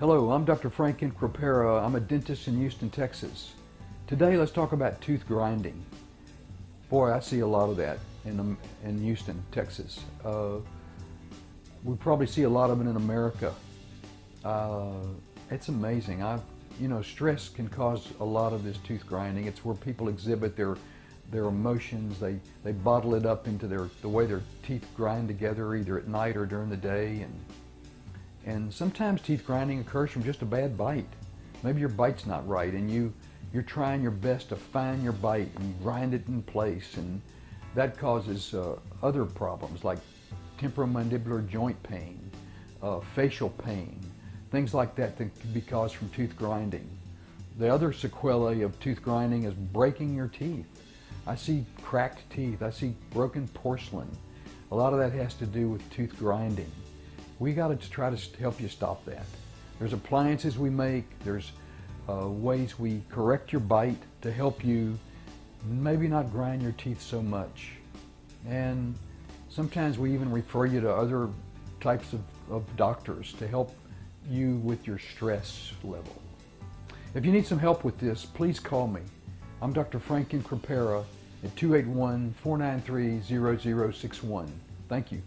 Hello, I'm Dr. Frank Incrapera. I'm a dentist in Houston, Texas. Today let's talk about tooth grinding. Boy, I see a lot of that in Houston, Texas. We probably see a lot of it in America. It's amazing. Stress can cause a lot of this tooth grinding. It's where people exhibit their emotions. They bottle it up into the way their teeth grind together, either at night or during the day. And sometimes teeth grinding occurs from just a bad bite. Maybe your bite's not right, and you're trying your best to find your bite and grind it in place, and that causes other problems like temporomandibular joint pain, facial pain, things like that can be caused from tooth grinding. The other sequelae of tooth grinding is breaking your teeth. I see cracked teeth. I see broken porcelain. A lot of that has to do with tooth grinding. We got to try to help you stop that. There's appliances we make. There's ways we correct your bite to help you maybe not grind your teeth so much. And sometimes we even refer you to other types of doctors to help you with your stress level. If you need some help with this, please call me. I'm Dr. Frank Incrapera at 281-493-0061. Thank you.